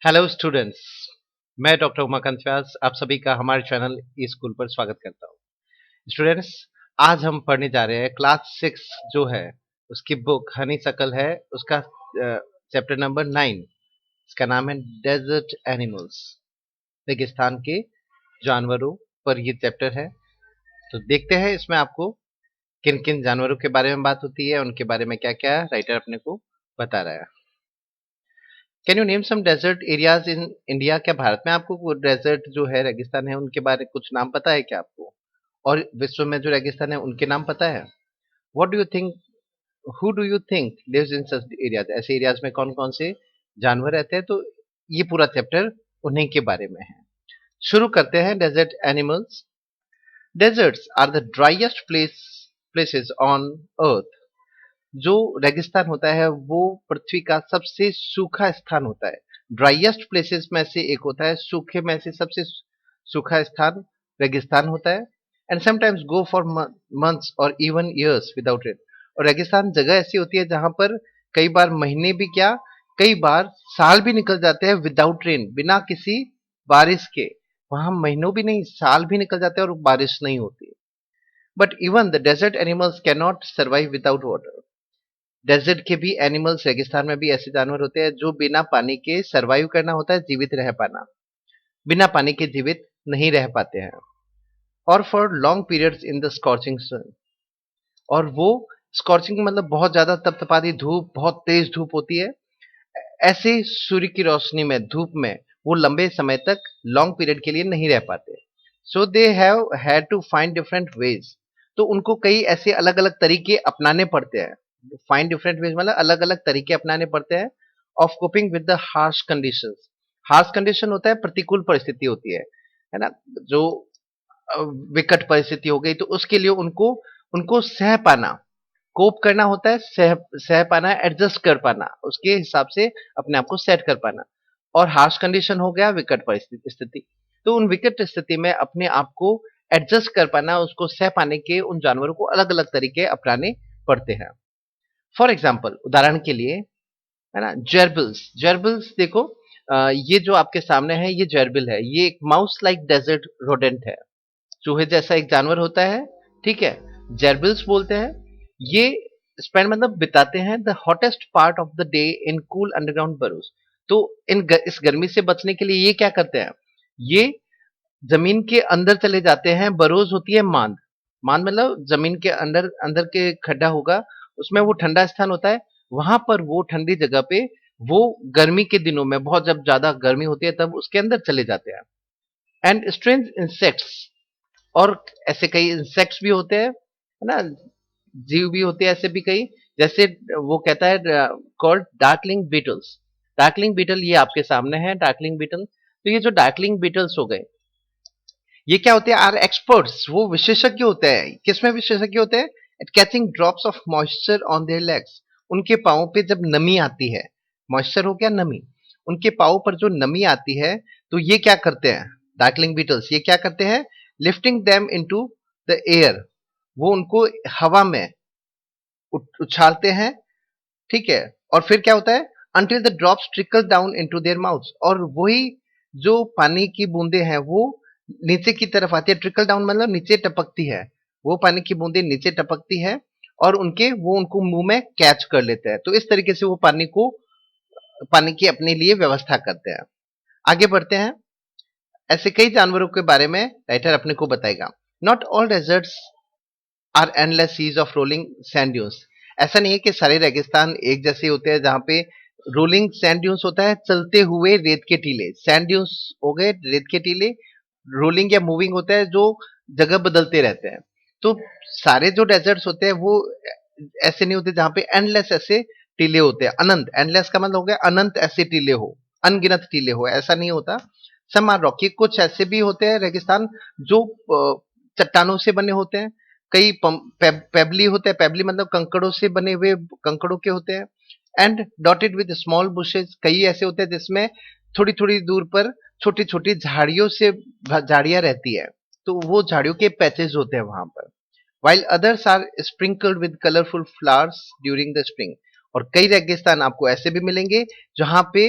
Hello students. मैं doctor Umakant व्यास आप सभी का हमारे चैनल ई स्कूल पर स्वागत करता हूँ। स्टूडेंट्स, आज हम पढ़ने जा रहे हैं क्लास 6 जो है उसकी बुक हनी सकल है। उसका चैप्टर नंबर 9। इसका नाम है डेजर्ट एनिमल्स, रेगिस्तान के जानवरों पर ये चैप्टर है। तो देखते हैं इसमें आपको किन किन जानवरों के बारे में बात होती है, उनके बारे में क्या क्या राइटर अपने को बता रहा है। Can you name some desert areas in India? क्या भारत में आपको वो डेजर्ट जो है रेगिस्तान है उनके बारे में कुछ नाम पता है क्या आपको? और विश्व में जो रेगिस्तान है उनके नाम पता है? What do you think, who do you think lives in such areas? ऐसे एरियाज में कौन कौन से जानवर रहते हैं? तो ये पूरा चैप्टर उन्हीं के बारे में है। शुरू करते हैं। Desert animals. Deserts are the driest places on earth. जो रेगिस्तान होता है वो पृथ्वी का सबसे सूखा स्थान होता है। ड्राइएस्ट प्लेसेस में से एक होता है, सूखे में से सबसे सूखा स्थान रेगिस्तान होता है। And sometimes go for months और इवन ईयर्स विदाउट रेन। और रेगिस्तान जगह ऐसी होती है जहां पर कई बार महीने भी क्या, कई बार साल भी निकल जाते हैं विदाउट रेन, बिना किसी बारिश के। वहां महीनों भी नहीं, साल भी निकल जाते हैं और बारिश नहीं होती। But even the desert animals can not survive without water. Desert के भी एनिमल्स, रेगिस्तान में भी ऐसे जानवर होते हैं जो बिना पानी के सरवाइव करना होता है, जीवित रह पाना, बिना पानी के जीवित नहीं रह पाते हैं। और for long periods in the scorching sun. और वो स्कॉर्चिंग मतलब बहुत ज्यादा तपतपाती धूप, बहुत तेज धूप होती है, ऐसे सूर्य की रोशनी में, धूप में वो लंबे समय तक, लॉन्ग पीरियड के लिए नहीं रह पाते। So they have had to find different ways. तो उनको कई ऐसे अलग अलग तरीके अपनाने पड़ते हैं। फाइंड डिफरेंट वेज मतलब अलग अलग तरीके अपनाने पड़ते हैं of coping with the harsh conditions. Harsh condition होता है प्रतिकूल परिस्थिति होती है ना। जो विकट परिस्थिति हो गई तो उसके लिए उनको उनको सह पाना, कोप करना होता है, सह सह पाना, एडजस्ट कर पाना, उसके हिसाब से अपने आप को सेट कर पाना। और हार्श कंडीशन हो गया विकट परिस्थिति स्थिति। तो उन विकट स्थिति में अपने आप को एडजस्ट कर पाना, उसको सह पाने के उन जानवरों को अलग अलग तरीके अपनाने पड़ते हैं। फॉर एग्जाम्पल, उदाहरण के लिए, है ना, जर्बिल्स। जर्बिल्स देखो, ये जो आपके सामने है ये जर्बिल है। ये एक माउस लाइक डेजर्ट रोडेंट है, चूहे जैसा एक जानवर होता है। ठीक है, जर्बिल्स बोलते हैं। ये स्पेंड मतलब बिताते हैं the hottest part of the day in cool underground burrows. तो इस गर्मी से बचने के लिए ये क्या करते हैं, ये जमीन के अंदर चले जाते हैं। बरोज होती है मांद। मांद मतलब जमीन के अंदर, अंदर के खड्डा होगा, उसमें वो ठंडा स्थान होता है। वहां पर वो ठंडी जगह पे वो गर्मी के दिनों में, बहुत जब ज्यादा गर्मी होती है तब उसके अंदर चले जाते हैं। And strange insects. और ऐसे कई इंसेक्ट्स भी होते हैं, है ना, जीव भी होते हैं ऐसे भी कई। जैसे वो कहता है called darkling beetles. Darkling beetle ये आपके सामने है, डार्कलिंग बीटल। तो ये जो डार्कलिंग बीटल्स हो गए, ये क्या होते हैं? Are experts. वो विशेषज्ञ होते हैं। किसमें विशेषज्ञ होते हैं? At catching drops of moisture on their legs. उनके पाँव पे जब नमी आती है, मॉइस्चर हो गया नमी, उनके पाँव पर जो नमी आती है, तो ये क्या करते हैं डार्कलिंग बीटल्स? ये क्या करते हैं? Lifting them into the air. वो उनको हवा में उछालते हैं। ठीक है, और फिर क्या होता है? Until the drops trickle down into their mouths. और वही जो पानी की बूंदे हैं वो नीचे की तरफ आती है। ट्रिकल डाउन मतलब नीचे टपकती है। वो पानी की बूंदे नीचे टपकती है और उनको मुंह में कैच कर लेते हैं। तो इस तरीके से वो पानी की अपने लिए व्यवस्था करते हैं। आगे बढ़ते हैं। ऐसे कई जानवरों के बारे में राइटर अपने को बताएगा। Not all deserts are endless seas of rolling sand dunes. ऐसा नहीं है कि सारे रेगिस्तान एक जैसे होते हैं जहां पे रोलिंग सैंड ड्यून्स होता है, चलते हुए रेत के टीले। सैंड ड्यून्स हो गए रेत के टीले, रोलिंग या मूविंग होता है जो जगह बदलते रहते हैं। तो सारे जो डेजर्ट्स होते हैं वो ऐसे नहीं होते जहां पे एंडलेस ऐसे टीले होते हैं। अनंत, एंडलेस का मतलब हो गया अनंत ऐसे टीले हो, अनगिनत टीले हो, ऐसा नहीं होता। Some are rocky. कुछ ऐसे भी होते हैं रेगिस्तान जो चट्टानों से बने होते हैं। कई पेबली होते हैं। पेबली मतलब कंकड़ों से बने हुए, कंकड़ों के होते हैं। And dotted with small bushes. कई ऐसे होते हैं जिसमें थोड़ी थोड़ी दूर पर छोटी छोटी झाड़ियों से झाड़ियां रहती है, तो वो झाड़ियों के पैचेज होते हैं वहां पर। while others are sprinkled with colorful flowers during the spring। और कई रेगिस्तान आपको ऐसे भी मिलेंगे जहां पे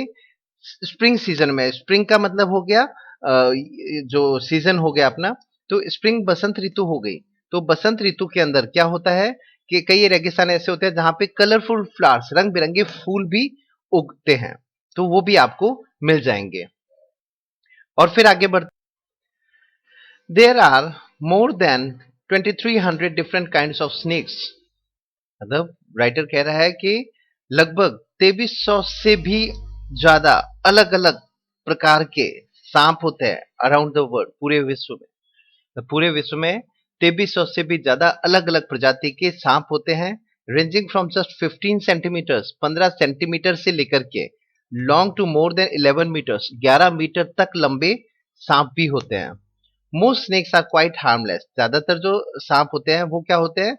स्प्रिंग सीजन में, स्प्रिंग का मतलब हो गया जो सीजन हो गया अपना, तो स्प्रिंग बसंत ऋतु हो गई। तो बसंत ऋतु के अंदर क्या होता है कि कई रेगिस्तान ऐसे होते हैं जहां पे कलरफुल फ्लावर्स, रंग बिरंगे फूल भी उगते हैं, तो वो भी आपको मिल जाएंगे। और फिर आगे बढ़, there are more than 2300 different kinds of snakes. मतलब राइटर कह रहा है कि लगभग 2300 से भी ज्यादा अलग अलग प्रकार के सांप होते हैं अराउंड द वर्ल्ड, पूरे विश्व में। तो पूरे विश्व में 2300 से भी ज्यादा अलग अलग प्रजाति के सांप होते हैं, ranging from just 15 centimetres, 15 centimetre से लेकर के long to more than 11 metres, 11 metre तक लंबे सांप भी होते हैं। Most snakes are quite harmless. ज्यादातर जो सांप होते हैं वो क्या होते हैं,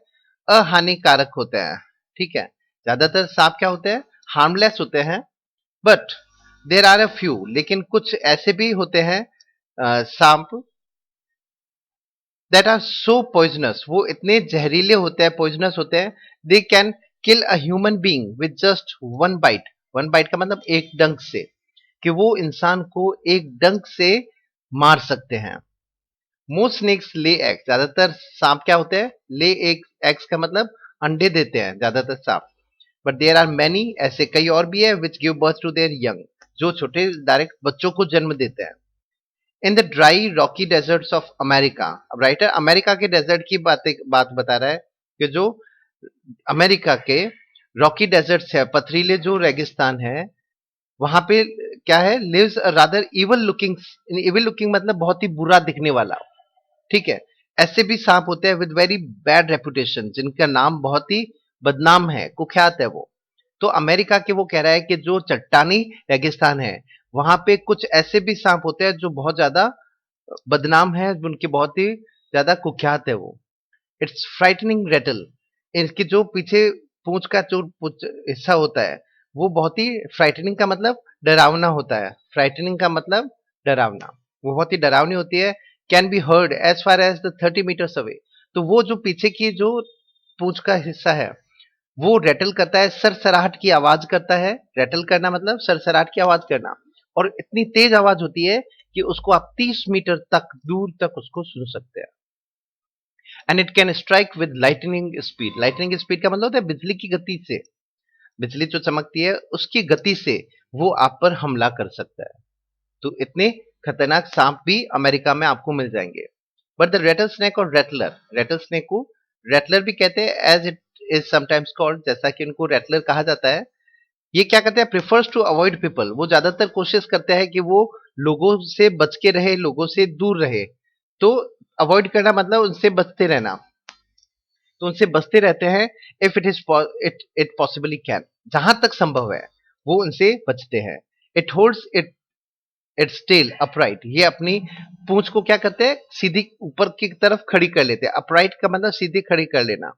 अहानिकारक होते हैं। ठीक है, ज्यादातर सांप क्या होते हैं, हार्मलेस होते हैं। But there are a few, लेकिन कुछ ऐसे भी होते हैं सांप दैट आर सो पॉइजनस, वो इतने जहरीले होते हैं, पॉइजनस होते हैं, they can kill a human being with just one byte. One byte का मतलब एक डंक से, कि वो इंसान को एक डंक से मार सकते हैं। मोस्ट स्नेक्स ले एग, ज्यादातर सांप क्या होते हैं, ले एग, एग्स का मतलब अंडे देते हैं ज्यादातर सांप। बट देयर आर मैनी, ऐसे कई और भी है which give birth to their young, जो छोटे डायरेक्ट बच्चों को जन्म देते हैं। In the dry rocky deserts of America, अब राइटर अमेरिका के डेजर्ट की बात बता रहा है कि जो अमेरिका के रॉकी डेजर्ट्स है, पथरीले जो रेगिस्तान है, वहां पे क्या है, lives a rather evil looking, evil looking मतलब बहुत ही बुरा दिखने वाला, ठीक है, ऐसे भी सांप होते हैं विद वेरी बैड रेपुटेशन, जिनका नाम बहुत ही बदनाम है, कुख्यात है वो। तो अमेरिका के वो कह रहा है कि जो चट्टानी रेगिस्तान है, वहां पे कुछ ऐसे भी सांप होते हैं जो बहुत ज्यादा बदनाम है, उनके बहुत ही ज्यादा कुख्यात है वो। इट्स फ्राइटनिंग रेटल, इनके जो पीछे पूंछ का जो हिस्सा होता है, वो बहुत ही फ्राइटनिंग का मतलब डरावना होता है। फ्राइटनिंग का मतलब डरावना, वो बहुत ही डरावनी होती है। Can be heard as far as the 30 metres away, तो वो जो पीछे की जो पूंछ का हिस्सा है, वो रेटल करता है, सरसराहट की आवाज करता है। रेटल करना मतलब सरसराहट की आवाज करना, और इतनी तेज आवाज होती है कि उसको आप 30 मीटर तक दूर तक उसको सुन सकते हैं। And it can strike with lightning speed, lightning speed का मतलब होता है बिजली की गति से, बिजली जो चमकती है उसकी गति से वो आप पर हमला कर सकता है। तो इतने खतरनाक सांप भी अमेरिका में आपको मिल जाएंगे। बट द रेटल स्नेक और रेटलर, रेटल स्नेक को रेटलर भी कहते हैं, as it is sometimes called, जैसा कि उनको रेटलर कहा जाता है। ये क्या करते हैं, प्रिफर्स टू अवॉइड पीपल, वो ज्यादातर कोशिश करते हैं कि वो लोगों से बच के रहे, लोगों से दूर रहे। तो अवॉइड करना मतलब उनसे बचते रहना, तो उनसे बचते रहते हैं। If it is it it possibly can, जहां तक संभव है वो उनसे बचते हैं। It holds its tail upright, ये अपनी पूंछ को क्या करते हैं, सीधी ऊपर की तरफ खड़ी कर लेते हैं। अपराइट का मतलब सीधी खड़ी कर लेना।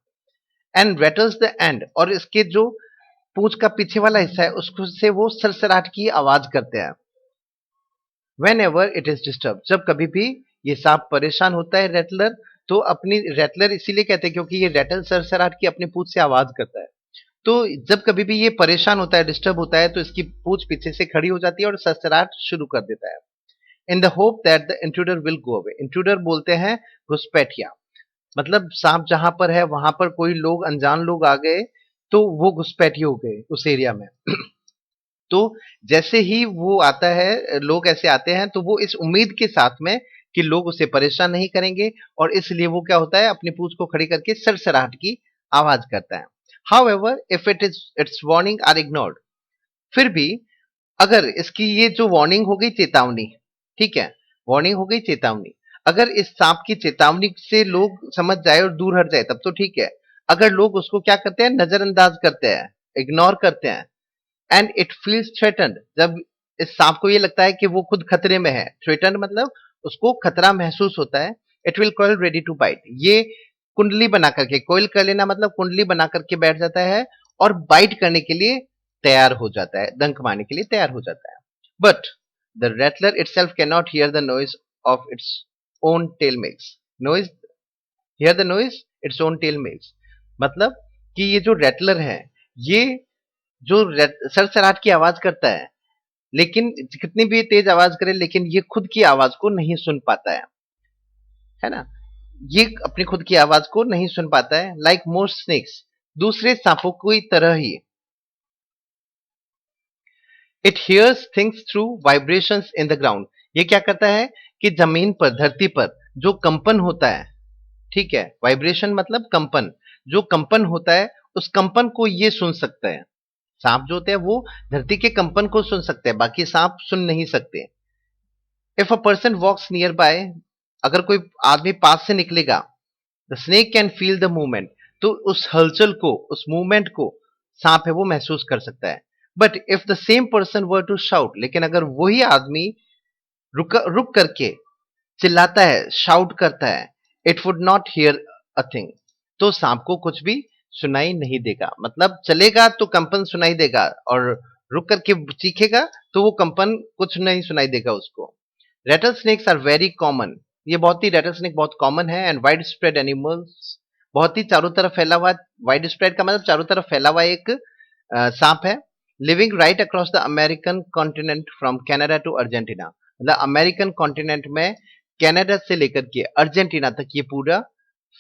एंड रेटल्स द एंड, और इसके जो पूंछ का पीछे वाला हिस्सा है उसको से वो सरसराहट की आवाज करते हैं। When ever it is disturb, जब कभी भी ये सांप परेशान होता है रेटलर, तो अपनी रेटलर इसीलिए कहते हैं क्योंकि ये रेटल सरसराहट की अपनी पूंछ से आवाज करता है। तो जब कभी भी ये परेशान होता है, डिस्टर्ब होता है, तो इसकी पूंछ पीछे से खड़ी हो जाती है और सरसराहट शुरू कर देता है। In the hope that the intruder will go away, intruder बोलते हैं घुसपैठिया, मतलब सांप जहां पर है वहां पर कोई लोग, अनजान लोग आ गए, तो वो घुसपैठी हो गए उस एरिया में। तो जैसे ही वो आता है, लोग ऐसे आते हैं, तो वो इस उम्मीद के साथ में कि लोग उसे परेशान नहीं करेंगे, और इसलिए वो क्या होता है, अपनी पूंछ को खड़ी करके सरसराहट की आवाज करता है। However, if it is its warning are ignored, फिर भी अगर इसकी ये जो वार्निंग हो गई, चेतावनी, ठीक है, वार्निंग हो गई, चेतावनी, अगर इस सांप की चेतावनी से लोग समझ जाए और दूर हट जाए तब तो ठीक है। अगर लोग उसको क्या करते हैं, नजरअंदाज करते हैं, इग्नोर करते हैं, एंड इट फील्स थ्रेटन्ड, जब इस सांप को ये लगता है कि वो खुद खतरे में है, थ्रेटन्ड मतलब उसको खतरा महसूस होता है, it will coil ready to bite, ये कुंडली बना करके, कोयल कर लेना मतलब कुंडली बना करके बैठ जाता है, और बाइट करने के लिए तैयार हो जाता है, डंक मारने के लिए तैयार हो जाता है। But the rattler itself can not hear the noise of its own tail makes, noise, hear the noise its own tail makes, मतलब कि ये जो रेटलर है, ये जो सरसराहट की आवाज करता है, लेकिन कितनी भी तेज आवाज करे लेकिन ये खुद की आवाज को नहीं सुन पाता है ना? ये अपनी खुद की आवाज को नहीं सुन पाता है। लाइक मोस्ट स्नेक्स, दूसरे सांपों की तरह ही it hears things through vibrations in the ground. ये क्या करता है कि जमीन पर, धरती पर जो कंपन होता है, ठीक है, वाइब्रेशन मतलब कंपन, जो कंपन होता है उस कंपन को ये सुन सकता है। सांप जो होते हैं वो धरती के कंपन को सुन सकते हैं, बाकी सांप सुन नहीं सकते। If a person walks near by, अगर कोई आदमी पास से निकलेगा, the snake can feel the movement, तो उस हलचल को, उस मूवमेंट को सांप है वो महसूस कर सकता है। But if the same person were to shout, लेकिन अगर वही आदमी रुक करके चिल्लाता है, शाउट करता है, it would not here a thing, तो सांप को कुछ भी सुनाई नहीं देगा। मतलब चलेगा तो कंपन सुनाई देगा और रुक करके चीखेगा तो वो कंपन कुछ नहीं सुनाई देगा उसको। Rattlesnakes are very common, ये बहुत ही, रेटल स्नेक बहुत कॉमन है एंड वाइड स्प्रेड एनिमल्स, बहुत ही चारों तरफ फैला हुआ, वाइड स्प्रेड का मतलब चारों तरफ फैला हुआ एक सांप है। Living right across the American continent from Canada to Argentina, मतलब अमेरिकन कॉन्टिनेंट में कनाडा से लेकर के अर्जेंटीना तक ये पूरा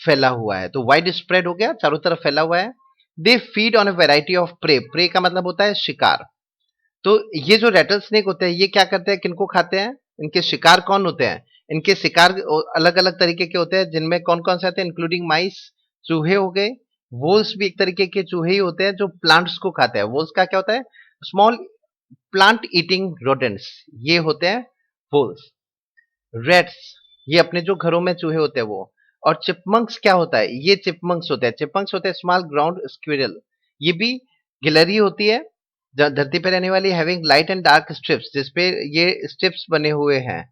फैला हुआ है। तो वाइड स्प्रेड हो गया, चारों तरफ फैला हुआ है। They feed on a variety of prey, prey का मतलब होता है शिकार। तो ये जो रेटल स्नेक होते हैं ये क्या करते हैं, किनको खाते हैं, इनके शिकार कौन होते हैं, इनके शिकार अलग अलग तरीके के होते हैं, जिनमें कौन कौन से आते हैं, इंक्लूडिंग माइस, चूहे हो गए, वोल्स भी एक तरीके के चूहे ही होते हैं जो प्लांट्स को खाते हैं। वोल्स का क्या होता है, स्मॉल प्लांट ईटिंग रोडेंट्स, ये होते हैं वोल्स। रेट्स, ये अपने जो घरों में चूहे होते हैं वो। और चिपमंक्स क्या होता है, ये चिपमंक्स होते हैं, चिपमंक्स होते हैं स्मॉल ग्राउंड स्क्विरल, ये भी गिलहरी होती है धरती पर रहने वाली, having light and dark strips, जिसपे ये स्ट्रिप्स बने हुए हैं,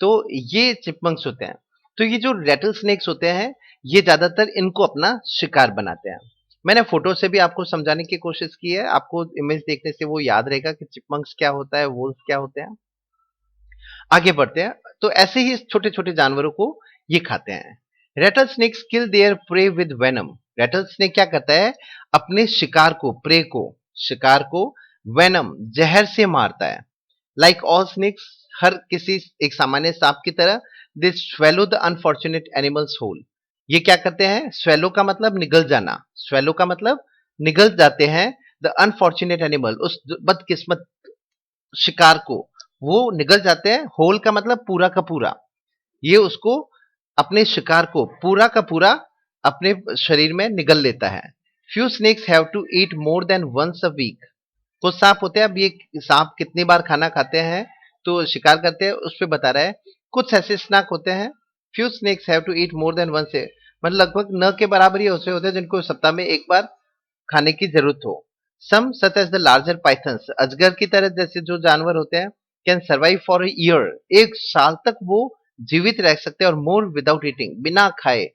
तो ये चिपमंक्स होते हैं। तो ये जो रेटल स्नेक्स होते हैं ये ज्यादातर इनको अपना शिकार बनाते हैं। मैंने फोटो से भी आपको समझाने की कोशिश की है, आपको इमेज देखने से वो याद रहेगा कि चिपमंक्स क्या होता है, वोल्फ क्या होते हैं। आगे बढ़ते हैं, तो ऐसे ही छोटे छोटे जानवरों को ये खाते हैं। Rattlesnakes kill their prey with venom, rattlesnake क्या करता है, अपने शिकार को, प्रे को, शिकार को वेनम, जहर से मारता है। लाइक ऑल स्नेक्स, हर किसी एक सामान्य सांप की तरह, they swallow the unfortunate animals whole, ये क्या करते हैं, स्वेलो का मतलब निगल जाना, स्वेलो का मतलब निगल जाते हैं, द अनफॉर्चुनेट एनिमल, उस बदकिस्मत शिकार को वो निगल जाते हैं, होल का मतलब पूरा का पूरा, ये उसको अपने शिकार को पूरा का पूरा अपने शरीर में निगल लेता है। Few snakes have to eat more than once a week, कुछ सांप होते हैं, अब ये सांप कितनी बार खाना खाते हैं तो शिकार करते हैं उस पर बता रहा है। कुछ ऐसे स्नैक होते हैं, few snakes have to eat more than once, मतलब लगभग न के बराबर ही ऐसे होते हैं जिनको सप्ताह में एक बार खाने की जरूरत हो। Some such as the larger pythons, अजगर की तरह जैसे जो जानवर होते हैं, can survive for a year, एक साल तक वो जीवित रह सकते हैं, और मोर विदाउट ईटिंग, बिना खाए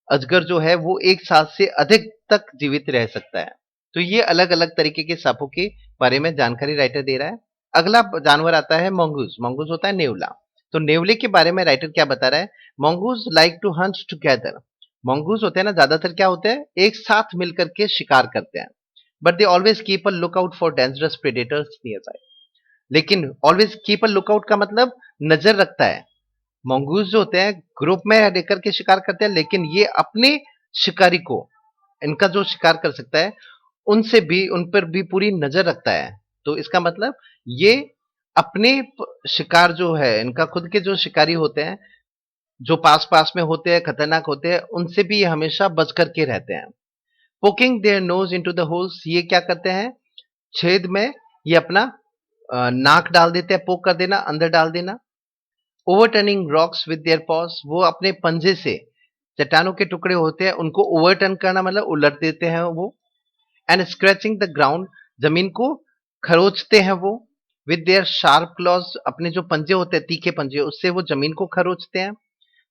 अजगर जो है वो एक साल से अधिक तक जीवित रह सकता है। तो ये अलग अलग तरीके के सांपों के बारे में जानकारी राइटर दे रहा है। अगला जानवर आता है मंगूज, मंगूज होता है नेवला। तो नेवले के बारे में राइटर क्या बता रहा है, mongoose like to hunt together, mongoose होते हैं ना ज्यादातर क्या होते हैं, एक साथ मिलकर के शिकार करते हैं। But they always keep a look out for dangerous predators nearby, लेकिन always keep a look out का मतलब नजर रखता है। मंगूज जो होते हैं ग्रुप में रहकर के शिकार करते हैं, लेकिन ये अपने शिकारी को, इनका जो शिकार कर सकता है उनसे भी, उन पर भी पूरी नजर रखता है। तो इसका मतलब ये अपने शिकार जो है, इनका खुद के जो शिकारी होते हैं जो पास पास में होते हैं, खतरनाक होते हैं, उनसे भी ये हमेशा बच करके रहते हैं। Poking their nose into the holes, ये क्या करते हैं, छेद में ये अपना नाक डाल देते हैं, पोक कर देना, अंदर डाल देना। Overturning rocks with their pause, वो अपने पंजे से चट्टानों के टुकड़े होते हैं उनको ओवरटर्न करना मतलब उलट देते हैं वो। एंड स्क्रैचिंग द ग्राउंड, जमीन को खरोचते हैं वो। विद देयर शार्प क्लॉज, अपने जो पंजे होते हैं, तीखे पंजे, उससे वो जमीन को खरोचते हैं।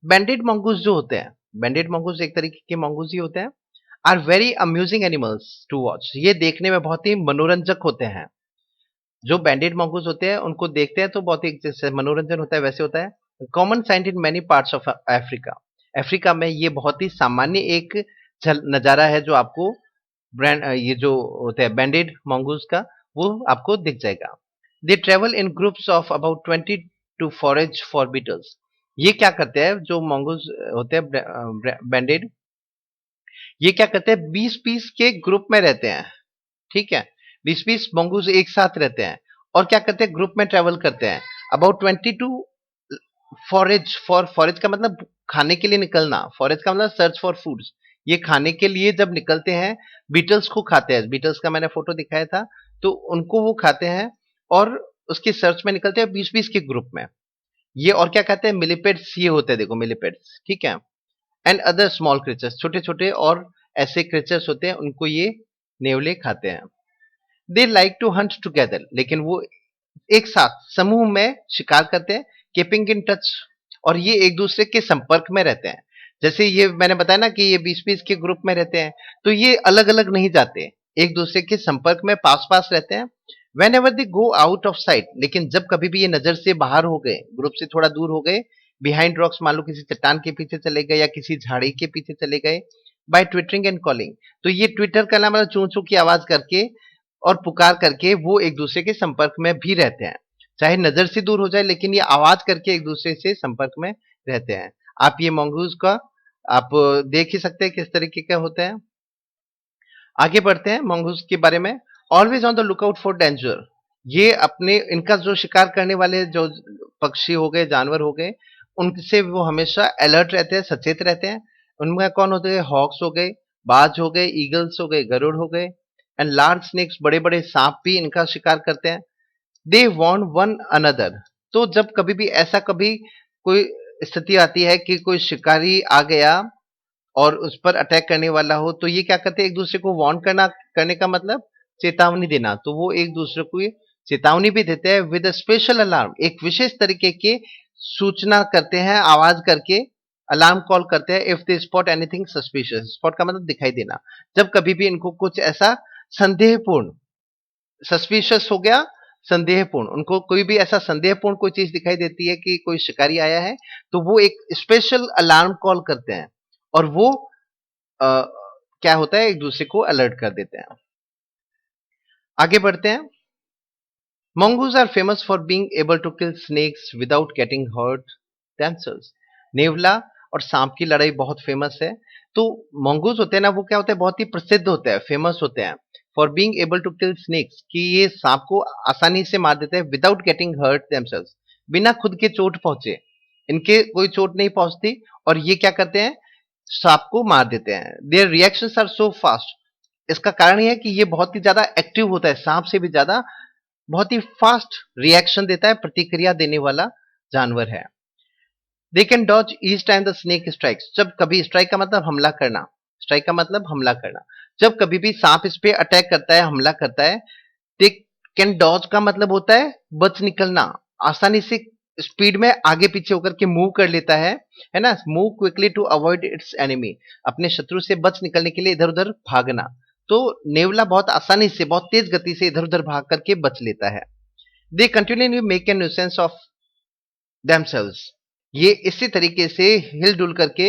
बैंडेड मंगूस जो होते हैं, बैंडेड मंगूस एक तरीके के मंगूस ही होते हैं, are very amusing animals to watch, ये देखने में बहुत ही मनोरंजक होते हैं। जो बैंडेड मंगूस होते हैं उनको देखते हैं तो बहुत ही जैसे मनोरंजन होता है वैसे होता है। Common sight in many parts of Africa, Africa में ये बहुत ही सामान्य एक नजारा है जो आपको ब्रांड ये जो होते हैं बैंडेड मंगूस का, वो आपको दिख जाएगा। They travel in groups of about 20 to forage for beetles. ये क्या करते हैं जो मंगूज होते हैं बैंडेड, ये क्या करते हैं 20-20 के ग्रुप में रहते हैं, ठीक है। 20-20 मंगूज एक साथ रहते हैं और क्या करते हैं ग्रुप में ट्रेवल करते हैं अबाउट 20 टू फॉरेज। फॉरेज का मतलब खाने के लिए निकलना, फॉरेज का मतलब सर्च फॉर फूड्स। ये खाने के लिए जब निकलते हैं बीटल्स को खाते हैं, बीटल्स का मैंने फोटो दिखाया था, तो उनको वो खाते हैं और उसकी सर्च में निकलते हैं 20-20 के ग्रुप में। ये और क्या कहते हैं मिलिपेड्स, ये होते हैं देखो मिलिपेड्स, ठीक है। एंड अदर स्मॉल क्रिएचर्स, छोटे छोटे और ऐसे क्रिएचर्स होते हैं उनको ये नेवले खाते हैं। They like to hunt together, लेकिन वो एक साथ समूह में शिकार करते हैं। कीपिंग इन टच, और ये एक दूसरे के संपर्क में रहते हैं। जैसे ये मैंने बताया ना कि ये 20-20 के ग्रुप में रहते हैं, तो ये अलग अलग नहीं जाते, एक दूसरे के संपर्क में पास पास रहते हैं। When ever they go out of site, लेकिन जब कभी भी ये नजर से बाहर हो गए, ग्रुप से थोड़ा दूर हो गए, बिहाइंड रॉक्स, मान लो किसी चट्टान के पीछे चले गए या किसी झाड़ी के पीछे चले गए, बाय ट्विटरिंग एंड कॉलिंग, तो ये ट्विटर करना मतलब चू चू की आवाज करके और पुकार करके वो एक दूसरे के संपर्क में भी रहते हैं। चाहे नजर से दूर हो जाए लेकिन ये आवाज करके एक दूसरे से संपर्क में रहते हैं। आप ये मंगूज का आप देख ही सकते हैं किस तरीके के होते हैं। आगे बढ़ते हैं मंगूज के बारे में। Always on the lookout for danger, ये अपने इनका जो शिकार करने वाले जो पक्षी हो गए, जानवर हो गए, उनसे वो हमेशा अलर्ट रहते हैं, सचेत रहते हैं। उनमें कौन होते हैं, हॉक्स हो गए, बाज हो गए, ईगल्स हो गए, गरुड़ हो गए, एंड लार्ज स्नेक्स, बड़े बड़े सांप भी इनका शिकार करते हैं। दे वॉन्ट वन अनदर, तो जब कभी भी ऐसा कभी कोई स्थिति आती है कि कोई शिकारी आ गया और उस पर अटैक करने वाला हो, तो ये क्या करते हैं एक दूसरे को वार्न करना, करने का मतलब चेतावनी देना, तो वो एक दूसरे को ये चेतावनी भी देते हैं विद स्पेशल अलार्म, एक विशेष तरीके के सूचना करते हैं, आवाज करके अलार्म कॉल करते हैं। If they spot anything suspicious, spot का मतलब दिखाई देना, जब कभी भी इनको कुछ ऐसा संदेहपूर्ण, सस्पिशियस हो गया संदेहपूर्ण, उनको कोई भी ऐसा संदेहपूर्ण कोई चीज दिखाई देती है कि कोई शिकारी आया है, तो वो एक स्पेशल अलार्म कॉल करते हैं और वो अ, क्या होता है एक दूसरे को अलर्ट कर देते हैं। आगे बढ़ते हैं। Mongoose are famous for being able to kill snakes without getting hurt themselves. नेवला और सांप की लड़ाई बहुत फेमस है। तो मंगूज होते हैं ना, वो क्या होते हैं, बहुत ही प्रसिद्ध होते हैं, फेमस होते हैं for being able to kill snakes, कि ये सांप को आसानी से मार देते हैं विदाउट गेटिंग हर्ट देमसेल्व्स, बिना खुद के चोट पहुंचे, इनके कोई चोट नहीं पहुंचती और ये क्या करते हैं सांप को मार देते हैं। Their reactions are so fast, इसका कारण ये है कि ये बहुत ही ज्यादा एक्टिव होता है, सांप से भी ज्यादा बहुत ही फास्ट रिएक्शन देता है, प्रतिक्रिया देने वाला जानवर है। They can dodge each time the snake strikes, जब कभी स्ट्राइक का मतलब हमला करना, स्ट्राइक का मतलब हमला करना, जब कभी भी सांप इस पे अटैक करता है, हमला करता है, दे कैन डॉज का मतलब होता है बच निकलना, आसानी से स्पीड में आगे पीछे होकर के मूव कर लेता है ना, move quickly to avoid its enemy, अपने शत्रु से बच निकलने के लिए इधर उधर भागना। तो नेवला बहुत आसानी से, बहुत तेज गति से इधर उधर भाग करके बच लेता है। They continuously make a nuisance of themselves, ये इसी तरीके से हिलडुल करके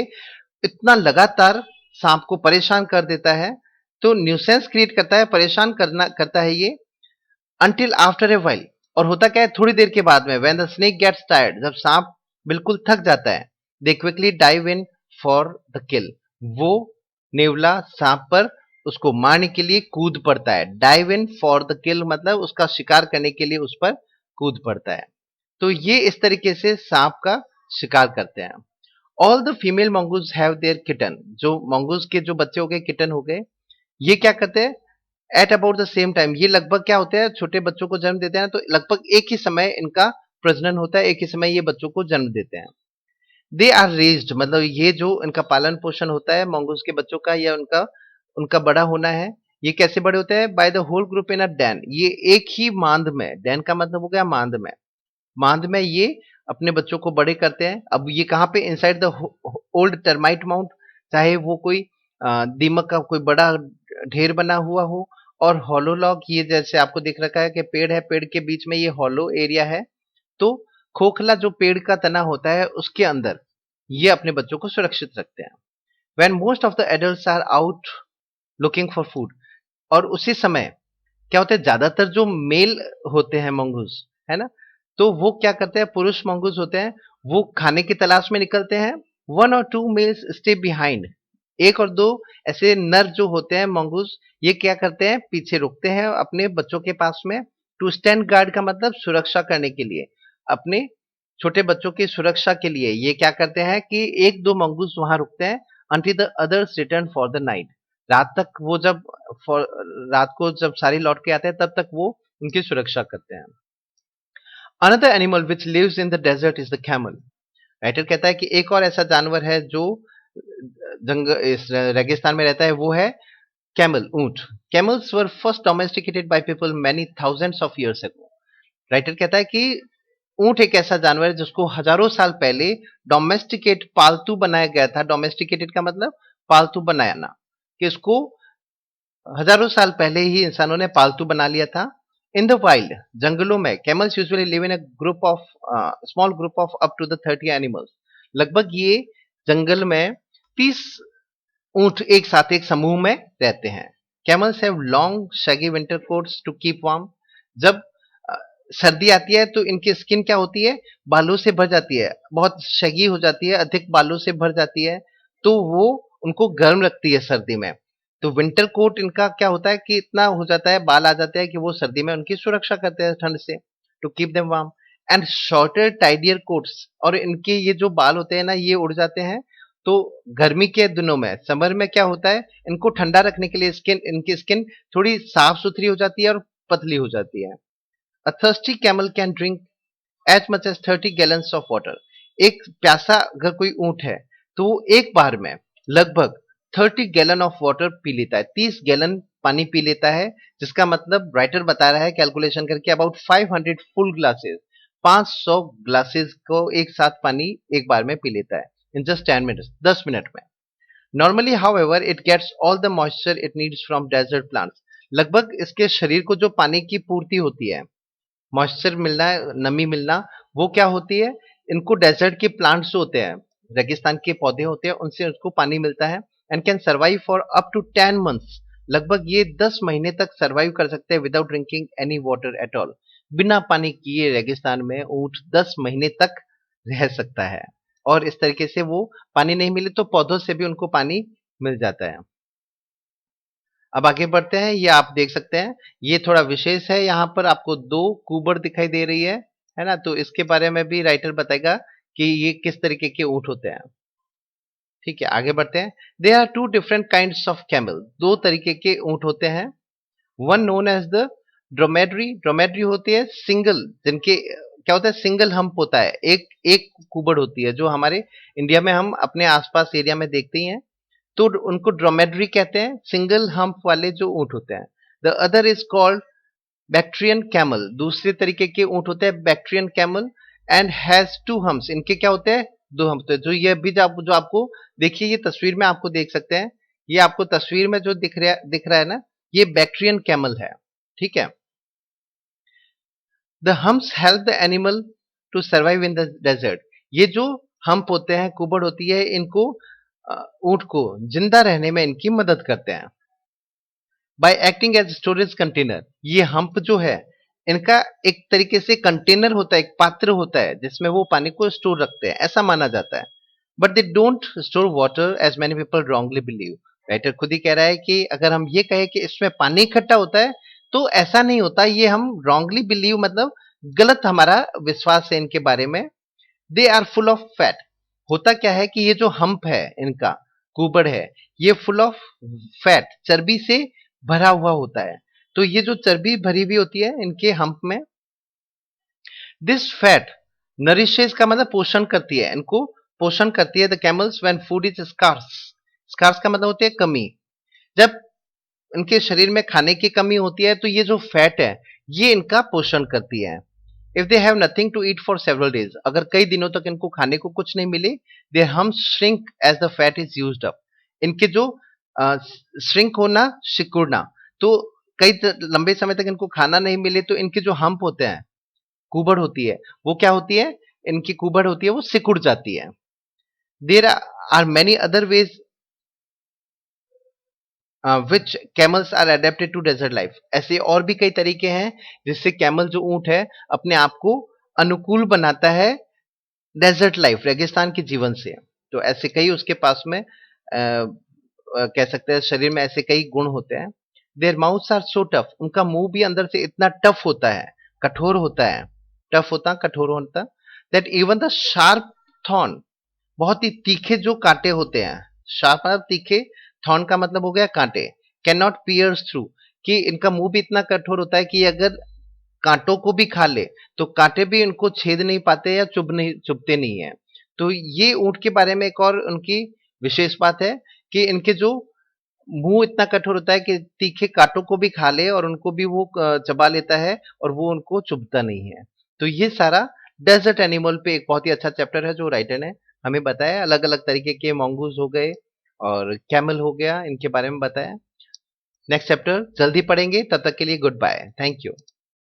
इतना लगातार सांप को परेशान कर देता है, तो न्यूसेंस क्रिएट करता है, परेशान करता है ये, अंटिल आफ्टर ए वाइल, और होता क्या है थोड़ी देर के बाद में, when the snake gets tired, जब सांप बिल्कुल थक जाता है, they quickly dive in for the kill, वो नेवला सांप पर उसको मारने के लिए कूद पड़ता है। डाइव इन फॉर द किल मतलब उसका शिकार करने के लिए उस पर कूद पड़ता है। तो ये इस तरीके से सांप का शिकार करते हैं। All the female mongoose have their kitten, जो मंगूज के जो बच्चे हो गए, किटन हो गए, ये क्या करते हैं at about the same time, ये लगभग क्या होते हैं छोटे बच्चों को जन्म देते हैं, तो लगभग एक ही समय इनका प्रजनन होता है, एक ही समय ये बच्चों को जन्म देते हैं। दे आर रेज्ड, मतलब ये जो इनका पालन पोषण होता है मंगूज के बच्चों का, या उनका उनका बड़ा होना है, ये कैसे बड़े होते हैं, by the whole group in a den, ये एक ही मांद में, डैन का मतलब हो गया मांद में, मांद में ये अपने बच्चों को बड़े करते हैं। अब ये कहाँ पे, inside the old termite mount, चाहे वो कोई दीमक का कोई बड़ा ढेर बना हुआ हो, और हॉलो लॉग, ये जैसे आपको दिख रखा है कि पेड़ है, पेड़ के बीच में ये हॉलो एरिया है, तो खोखला जो पेड़ का तना होता है उसके अंदर ये अपने बच्चों को सुरक्षित रखते हैं। When most of the adults are out looking for food, और उसी समय क्या होता है, ज्यादातर जो मेल होते हैं मंगूस, है ना, तो वो क्या करते हैं, पुरुष मंगूस होते हैं, वो खाने की तलाश में निकलते हैं। 1 और 2 मेल्स स्टे बिहाइंड। एक और दो ऐसे नर जो होते हैं मंगूस, ये क्या करते हैं, पीछे रुकते हैं अपने बच्चों के पास में। टू स्टैंड गार्ड का मतलब सुरक्षा करने के लिए, अपने छोटे बच्चों की सुरक्षा के लिए ये क्या करते हैं कि एक दो मंगूस वहां रुकते हैं, until the others return for the night. रात तक वो जब for- रात को जब सारे लौट के आते हैं तब तक वो उनकी सुरक्षा करते हैं। Another animal which lives in the desert is the camel. Writer कहता है कि एक और ऐसा जानवर है जो इस रेगिस्तान में रहता है, वो है कैमल, ऊंट। Camels were first domesticated by people many thousands of years ago. Writer कहता है कि ऊंट एक ऐसा जानवर है जिसको हजारों साल पहले डोमेस्टिकेट, पालतू बनाया गया था। डोमेस्टिकेटेड का मतलब पालतू बनाना, कि इसको हजारों साल पहले ही इंसानों ने पालतू बना लिया था। इन द वाइल्ड, जंगलों में, camels usually live in a group of small group of up to the 30 animals. लगभग ये जंगल में 30 ऊंट एक साथ एक समूह में रहते हैं। Camels have long shaggy winter coats to keep warm. जब अ, सर्दी आती है तो इनकी स्किन क्या होती है, बालों से भर जाती है, बहुत शैगी हो जाती है, अधिक बालों से भर जाती है, तो वो उनको गर्म रखती है सर्दी में। तो विंटर कोट इनका क्या होता है कि इतना हो जाता है, बाल आ जाते हैं कि वो सर्दी में उनकी सुरक्षा करते हैं ठंड से, to keep them warm. And shorter tidier coats, और इनके ये जो बाल होते हैं ना, ये उड़ जाते हैं। तो गर्मी के दिनों में, समर में क्या होता है, इनको ठंडा रखने के लिए इनकी स्किन थोड़ी साफ सुथरी हो जाती है और पतली हो जाती है। A thirsty camel can drink as much as 30 gallons of water. एक प्यासा अगर कोई ऊंट है तो वो एक बार में लगभग 30 गैलन ऑफ वाटर पी लेता है, 30 गैलन पानी पी लेता है। जिसका मतलब राइटर बता रहा है कैलकुलेशन करके, अबाउट 500 फुल ग्लासेस, 500 ग्लासेस को एक साथ पानी एक बार में पी लेता है इन जस्ट 10 मिनट्स, 10 मिनट में। Normally however it gets all the moisture it needs from desert plants. लगभग इसके शरीर को जो पानी की पूर्ति होती है, मॉइस्चर मिलना, नमी मिलना, वो क्या होती है, इनको डेजर्ट के प्लांट्स जो होते हैं, रेगिस्तान के पौधे होते हैं, उनसे उसको पानी मिलता है। And can survive for up to 10 months. लगभग ये 10 महीने तक सर्वाइव कर सकते हैं without drinking any water at all. बिना पानी किए रेगिस्तान में ऊंट 10 महीने तक रह सकता है। और इस तरीके से वो पानी नहीं मिले तो पौधों से भी उनको पानी मिल जाता है। अब आगे बढ़ते हैं, ये आप देख सकते हैं, ये थोड़ा विशेष है, यहाँ पर आपको दो कुबर दिखाई दे रही है ना, तो इसके बारे में भी राइटर बताएगा कि ये किस तरीके के ऊंट होते हैं। ठीक है, आगे बढ़ते हैं। They are two different kinds of camel. दो तरीके के ऊंट होते हैं। One known as the dromedary. Dromedary होती है सिंगल, जिनके क्या होता है, सिंगल हम्प होता है, एक एक कुबड़ होती है, जो हमारे इंडिया में हम अपने आसपास एरिया में देखते ही हैं। तो उनको ड्रोमेड्री कहते हैं, सिंगल हम्प वाले जो ऊंट होते हैं। The other is called Bactrian camel. दूसरे तरीके के ऊंट होते हैं Bactrian camel, and has 2 humps. इनके क्या होते हैं, 2 हम्प होते हैं। जो ये भी जो आपको देखिए, ये तस्वीर में आपको देख सकते हैं, ये आपको तस्वीर में जो दिख रहा है ना, ये बैक्ट्रियन कैमल है। ठीक है। The humps help the animal to survive in the desert. ये जो हम्प होते हैं, कुबड़ होती है, इनको ऊंट को जिंदा रहने में इनकी मदद करते हैं। By acting as storage container. ये हम्प जो है, इनका एक तरीके से कंटेनर होता है, एक पात्र होता है जिसमें वो पानी को स्टोर रखते हैं, ऐसा माना जाता है। But they don't store water as many people wrongly believe. Writer खुद ही कह रहा है कि अगर हम ये कहें कि इसमें पानी इकट्ठा होता है, तो ऐसा नहीं होता, ये हम रॉन्गली बिलीव मतलब गलत हमारा विश्वास है इनके बारे में। They are full of fat. होता क्या है कि ये जो हम्प है इनका, कुबड़ है, ये फुल ऑफ फैट, चर्बी से भरा हुआ होता है। तो ये जो चर्बी भरी हुई होती है इनके हम्प में, दिस फैट नरिशेस का मतलब पोषण करती है, इनको पोषण करती है the camels when food is scarce. Scarce का मतलब होती है कमी। जब इनके शरीर में खाने की कमी होती है तो ये जो फैट है, ये इनका पोषण करती है। If they have nothing to eat for several days, अगर कई दिनों तक इनको खाने को कुछ नहीं मिले, their humps shrink as the fat is used up. इनके जो श्रिंक होना, सिकुड़ना, तो लंबे समय तक इनको खाना नहीं मिले तो इनके जो हम्प होते हैं, कुबड़ होती है, वो क्या होती है, इनकी कुबड़ होती है, वो सिकुड़ जाती है। There are many other ways which camels are adapted to desert life. ऐसे और भी कई तरीके हैं जिससे कैमल जो ऊंट है अपने आप को अनुकूल बनाता है डेजर्ट लाइफ, रेगिस्तान के जीवन से। तो ऐसे कई उसके पास में कह सकते हैं शरीर में ऐसे कई गुण होते हैं। Their mouths are so tough, उनका मुंह भी अंदर से इतना टफ होता है, कठोर होता है, टफ होता कठोर होता, that even the sharp thorn, बहुत ही तीखे जो कांटे होते हैं, शार्प मतलब तीखे, थॉर्न का मतलब हो गया कांटे, कैन नॉट पियर्स थ्रू, कि इनका मुंह भी इतना कठोर होता है कि अगर कांटों को भी खा ले तो कांटे भी इनको छेद नहीं पाते या चुभते नहीं है। तो ये ऊंट के बारे में एक और उनकी विशेष बात है कि इनके जो मुंह इतना कठोर होता है कि तीखे कांटों को भी खा ले और उनको भी वो चबा लेता है और वो उनको चुभता नहीं है। तो ये सारा डेजर्ट एनिमल पे एक बहुत ही अच्छा चैप्टर है जो राइटर ने हमें बताया। अलग अलग तरीके के मोंगूज हो गए और कैमल हो गया, इनके बारे में बताया। नेक्स्ट चैप्टर जल्दी पढ़ेंगे, तब तक के लिए गुड बाय, थैंक यू।